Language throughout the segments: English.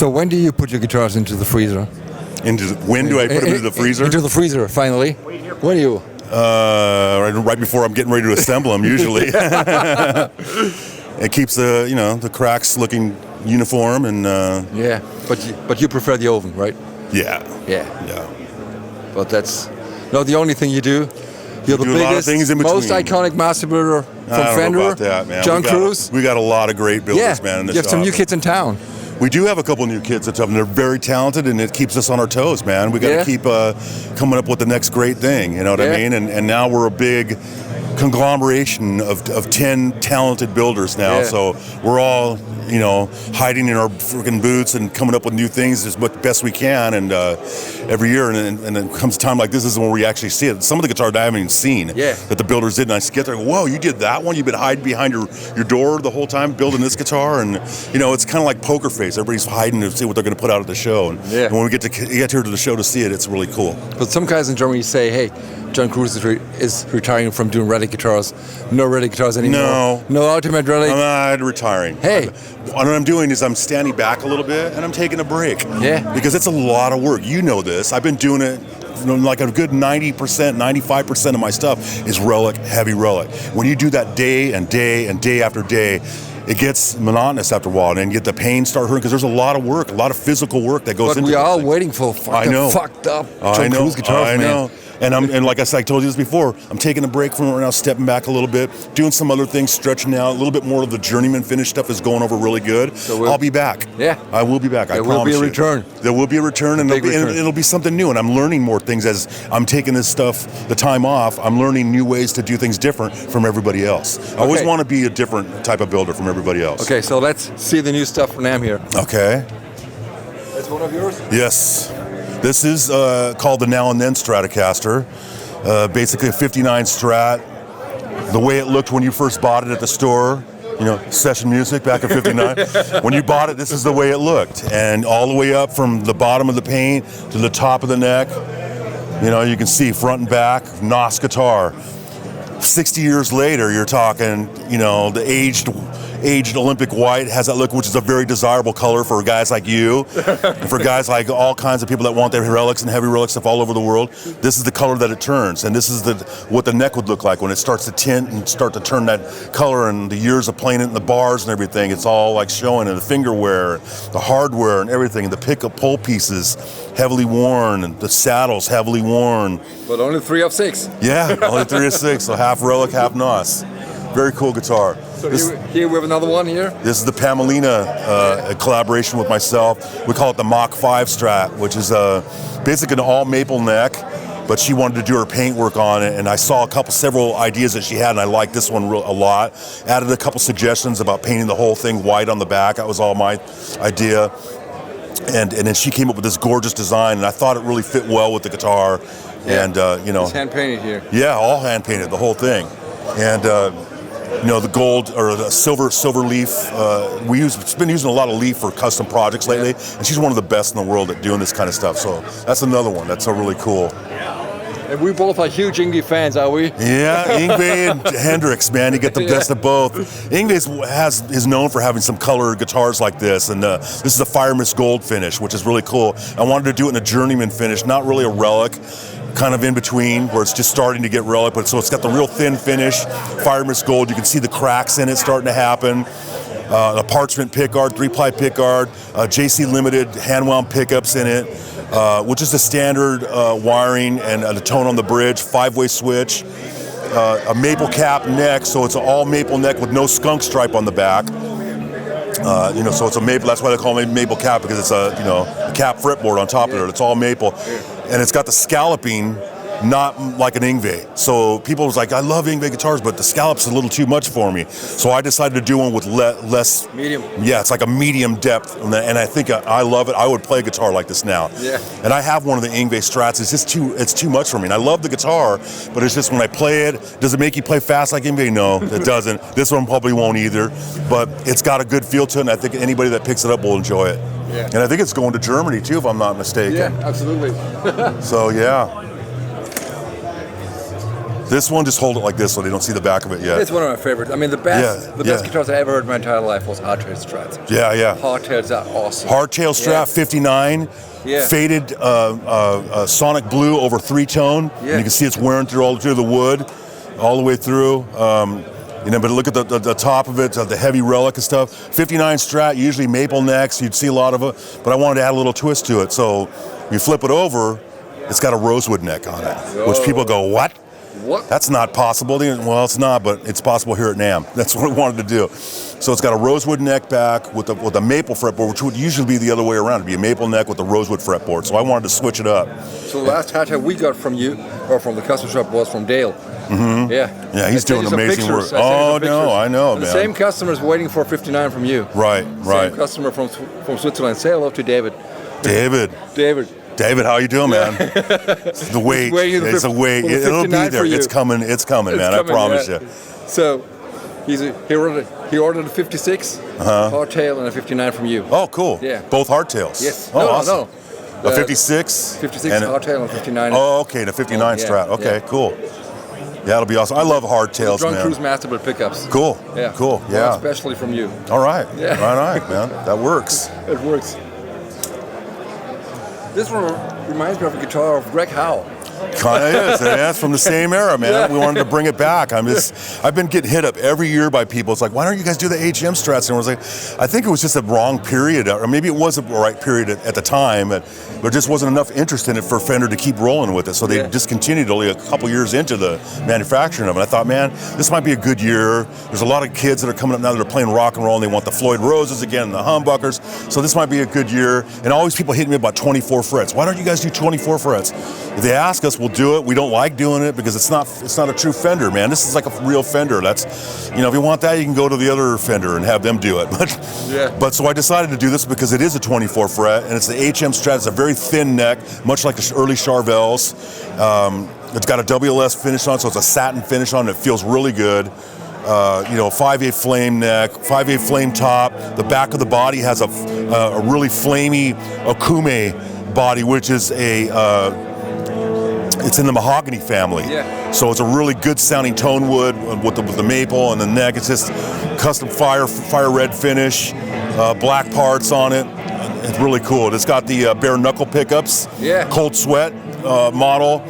So when do you put your guitars into the freezer? When do I put them into the freezer? Into the freezer, finally. When do you? Right before I'm getting ready to assemble them, usually. It keeps the cracks looking uniform and. Yeah, but you prefer the oven, right? Yeah. Yeah. Yeah. But that's not the only thing you do. You're the do a lot of biggest, things in between. most iconic master builder from I don't Fender, know about that, man. John Cruz. We got a lot of great builders, man. In the you have some shop. new kids in town. We do have a couple new kids at Tubman. They're very talented, and it keeps us on our toes, man. We got to keep coming up with the next great thing. You know what I mean? And now we're a big conglomeration of 10 talented builders now. Yeah. So we're all, hiding in our freaking boots and coming up with new things as best we can. And every year, and then comes a time like this is when we actually see it. Some of the guitars I haven't even seen that the builders did, and I get there, whoa, you did that one? You've been hiding behind your door the whole time building this guitar, and it's kind of like poker face. Everybody's hiding to see what they're going to put out at the show, and when we get here to the show to see it, it's really cool. But some guys in Germany say, hey, John Cruz is retiring from doing relic guitars. No relic guitars anymore. No ultimate relic. I'm not retiring. Hey. What I'm doing is I'm standing back a little bit and I'm taking a break. Yeah. Because it's a lot of work. You know this. I've been doing it. Like a good 90%, 95% of my stuff is relic, heavy relic. When you do that day and day and day after day, it gets monotonous after a while, and you get the pain start hurting because there's a lot of work, a lot of physical work that goes into it. But we are all waiting for fucked up John Cruz guitars, I know. man. And like I said, I told you this before, I'm taking a break from it right now, stepping back a little bit, doing some other things, stretching out. A little bit more of the journeyman finish stuff is going over really good. So I'll be back. Yeah. I will be back. I promise you. There will be a return. There will be a return, and it'll be something new. And I'm learning more things as I'm taking this stuff, the time off. I'm learning new ways to do things different from everybody else. I always want to be a different type of builder from everybody else. Okay, so let's see the new stuff from NAMM here. Okay. That's one of yours? Yes. This is called the Now and Then Stratocaster. Basically a 59 Strat. The way it looked when you first bought it at the store, session music back in 59. When you bought it, this is the way it looked. And all the way up from the bottom of the paint to the top of the neck, you can see front and back, NOS guitar. 60 years later, you're talking, the aged Olympic white has that look, which is a very desirable color for guys like you, and for guys like all kinds of people that want their relics and heavy relic stuff all over the world. This is the color that it turns, and this is what the neck would look like when it starts to tint and start to turn that color. And the years of playing it in the bars and everything, it's all like showing, and the finger wear, the hardware and everything, and the pickup pole pieces heavily worn, and the saddles heavily worn. But only 3 of 6. Yeah, only 3 of 6, so half relic, half NOS. Very cool guitar. So here we have another one here. This is the Pamelina a collaboration with myself. We call it the Mach 5 Strat, which is basically an all maple neck, but she wanted to do her paint work on it, and I saw several ideas that she had, and I liked this one a lot. Added a couple suggestions about painting the whole thing white on the back. That was all my idea. And then she came up with this gorgeous design, and I thought it really fit well with the guitar. Yeah. And it's hand painted here. Yeah, all hand painted, the whole thing. And the gold or the silver leaf. We've been using a lot of leaf for custom projects lately, and she's one of the best in the world at doing this kind of stuff. So that's another one. That's a really cool. And we both are huge Yngwie fans, are we? Yeah, Yngwie and Hendrix, man, you get the best of both. Yngwie is known for having some colored guitars like this, and this is a Fire Mist Gold finish, which is really cool. I wanted to do it in a journeyman finish, not really a relic, kind of in between, where it's just starting to get relic, but so it's got the real thin finish, Fire Mist Gold. You can see the cracks in it starting to happen. A parchment pickguard, 3-ply pickguard, JC Limited hand-wound pickups in it, which is the standard wiring and a tone on the bridge, 5-way switch, a maple cap neck, so it's an all maple neck with no skunk stripe on the back. So it's a maple. That's why they call it maple cap, because it's a cap fretboard on top of it. It's all maple, and it's got the scalloping, not like an Yngwie. So people was like, I love Yngwie guitars, but the scallop's a little too much for me. So I decided to do one with less medium. Yeah, it's like a medium depth, and I think I love it. I would play a guitar like this now. Yeah. And I have one of the Yngwie Strats. It's too much for me. And I love the guitar, but it's just when I play it, does it make you play fast like Yngwie? No, it doesn't. This one probably won't either. But it's got a good feel to it, and I think anybody that picks it up will enjoy it. Yeah. And I think it's going to Germany too, if I'm not mistaken. Yeah, absolutely. So yeah. This one, just hold it like this so they don't see the back of it yet. It's one of my favorites. I mean, the best guitars I ever heard in my entire life was Hardtail Strats. Yeah. Hardtails are awesome. Hardtail Strat 59. Yeah. Faded sonic blue over 3-tone. Yeah. And you can see it's wearing all through the wood, all the way through. But look at the top of it, the heavy relic and stuff. 59 Strat, usually maple necks. You'd see a lot of it, but I wanted to add a little twist to it. So you flip it over, it's got a rosewood neck on it, which people go, what? What? That's not possible. Well, it's not, but it's possible here at NAMM. That's what I wanted to do. So it's got a rosewood neck back with a maple fretboard, which would usually be the other way around. It'd be a maple neck with a rosewood fretboard. So I wanted to switch it up. So the last hardtail we got from you, or from the custom shop, was from Dale. Mm-hmm. Yeah, he's doing amazing work. Oh, no, I know, man. The same customer is waiting for 59 from you. Right. Same customer from Switzerland. Say hello to David. David, how you doing, man? The wait. It's a wait. It'll be there. It's coming, man. I promise you. So he ordered a 56 hardtail and a 59 from you. Oh, cool. Yeah. Both hardtails. Yes. Oh, awesome. No. A 56? 56 hardtail and 59. Oh, okay. And a 59 Strat. Okay, cool. Yeah, it'll be awesome. I love hardtails, man. John Cruise Masterbuilt pickups. Cool. Yeah. Cool. Yeah. Well, especially from you. All right. Yeah. Right, man. That works. It works. This one reminds me of a guitar of Greg Howe. Kind of is. Yeah, it's from the same era, man. Yeah. We wanted to bring it back. I've been getting hit up every year by people. It's like, why don't you guys do the HM Strats? And I was like, I think it was just a wrong period, or maybe it was a right period at the time, but there just wasn't enough interest in it for Fender to keep rolling with it. So they discontinued only a couple years into the manufacturing of it. I thought, man, this might be a good year. There's a lot of kids that are coming up now that are playing rock and roll, and they want the Floyd Roses again, the humbuckers. So this might be a good year. And always people hitting me about 24 frets. Why don't you guys do 24 frets? If they ask us, we'll do it. We don't like doing it because it's not a true Fender, man. This is like a real Fender. That's, if you want that, you can go to the other Fender and have them do it. But so I decided to do this because it is a 24 fret, and it's the HM Strat. It's a very thin neck, much like the early Charvels. It's got a WLS finish on, so it's a satin finish on it. It feels really good. 5/8 flame neck, 5/8 flame top. The back of the body has a really flamey Okume body, which is it's in the mahogany family. Yeah. So it's a really good sounding tone wood with the maple and the neck. It's just custom fire red finish, black parts on it. It's really cool. It's got the bare knuckle pickups, cold sweat model.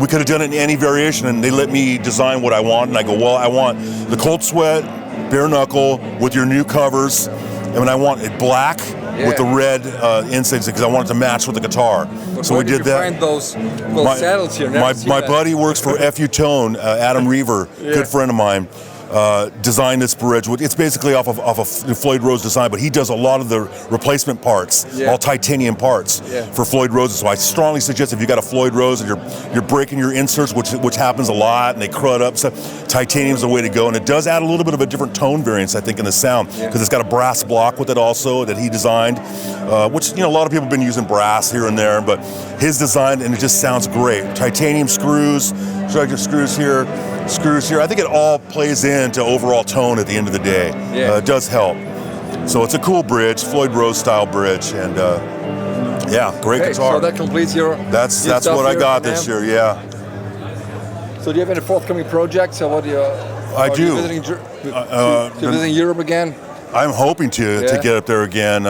We could have done it in any variation, and they let me design what I want. And I go, well, I want the cold sweat, bare knuckle with your new covers, and I want it black with the red insides because I want it to match with the guitar. But so we did that. Find those saddles here. My buddy works for FU Tone, Adam Reaver, good friend of mine. Designed this bridge. It's basically off of Floyd Rose design, but he does a lot of the replacement parts, all titanium parts for Floyd Roses. So I strongly suggest if you got a Floyd Rose and you're breaking your inserts, which happens a lot, and they crud up, so titanium's the way to go. And it does add a little bit of a different tone variance, I think, in the sound, because it's got a brass block with it also that he designed, which a lot of people have been using brass here and there, but his design, and it just sounds great. Titanium screws, screws here. I think it all plays into overall tone at the end of the day. It does help. So it's a cool bridge, Floyd Rose style bridge, and great guitar. So that completes your. That's what I got this year. Yeah. So do you have any forthcoming projects, or what do you? I do. You visiting Europe again? I'm hoping to get up there again.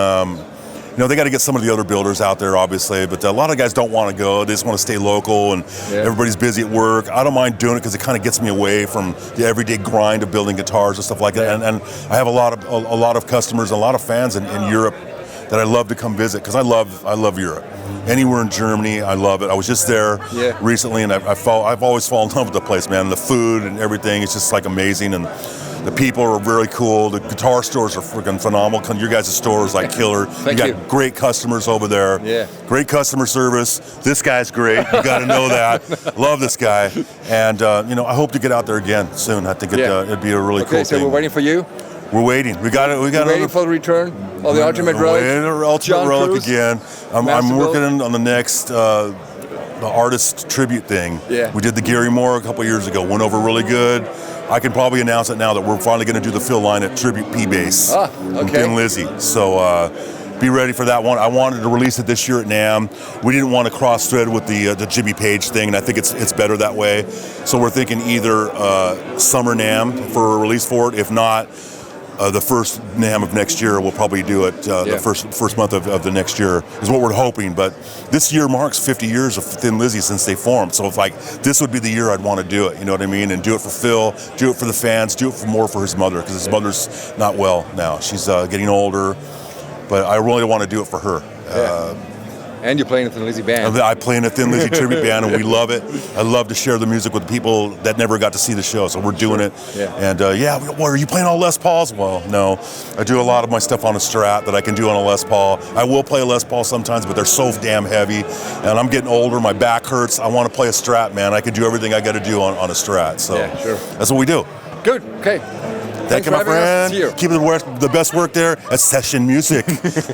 They got to get some of the other builders out there, obviously, but a lot of guys don't want to go. They just want to stay local, and everybody's busy at work. I don't mind doing it because it kind of gets me away from the everyday grind of building guitars and stuff like that. And I have a lot of customers, a lot of fans in Europe that I love to come visit because I love Europe. Anywhere in Germany, I love it. I was just there recently, and I've always fallen in love with the place, man. The food and everything, it's just like amazing, and the people are really cool. The guitar stores are freaking phenomenal. Your guys' store is like killer. Thank you. Got great customer over there. Yeah. Great customer service. This guy's great. You got to know that. Love this guy. And, I hope to get out there again soon. I think it'd be a really cool thing. Okay, so we're waiting for you? We're waiting. We got waiting for the return of the Ultimate Relic. Ultimate Relic again. I'm working on the next the artist tribute thing. Yeah. We did the Gary Moore a couple years ago. Went over really good. I can probably announce it now that we're finally going to do the Phil Lynott tribute P-Bass. Okay. Thin Lizzy. So be ready for that one. I wanted to release it this year at NAMM. We didn't want to cross-thread with the Jimmy Page thing, and I think it's better that way. So we're thinking either summer NAMM for a release for it. If not, the first NAMM of next year, we'll probably do it the first month of the next year is what we're hoping. But this year marks 50 years of Thin Lizzy since they formed. So it's like, this would be the year I'd want to do it, you know what I mean? And do it for Phil, do it for the fans, do it for his mother, because his mother's not well now. She's getting older, but I really want to do it for her. And you're playing in the Thin Lizzy band. I play in a Thin Lizzy tribute band, and we love it. I love to share the music with people that never got to see the show, so we're doing it. Yeah. And what, are you playing all Les Pauls? Well, no. I do a lot of my stuff on a Strat that I can do on a Les Paul. I will play a Les Paul sometimes, but they're so damn heavy, and I'm getting older. My back hurts. I want to play a Strat, man. I can do everything I got to do on a Strat. So that's what we do. Good. Okay. Thank you, my friend. Keep the best work there at Session Music.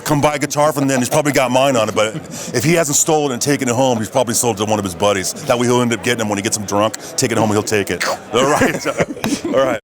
Come buy a guitar from them. He's probably got mine on it, but if he hasn't stolen it and taken it home, he's probably sold it to one of his buddies. That way he'll end up getting him when he gets him drunk. Take it home, he'll take it. All right. All right.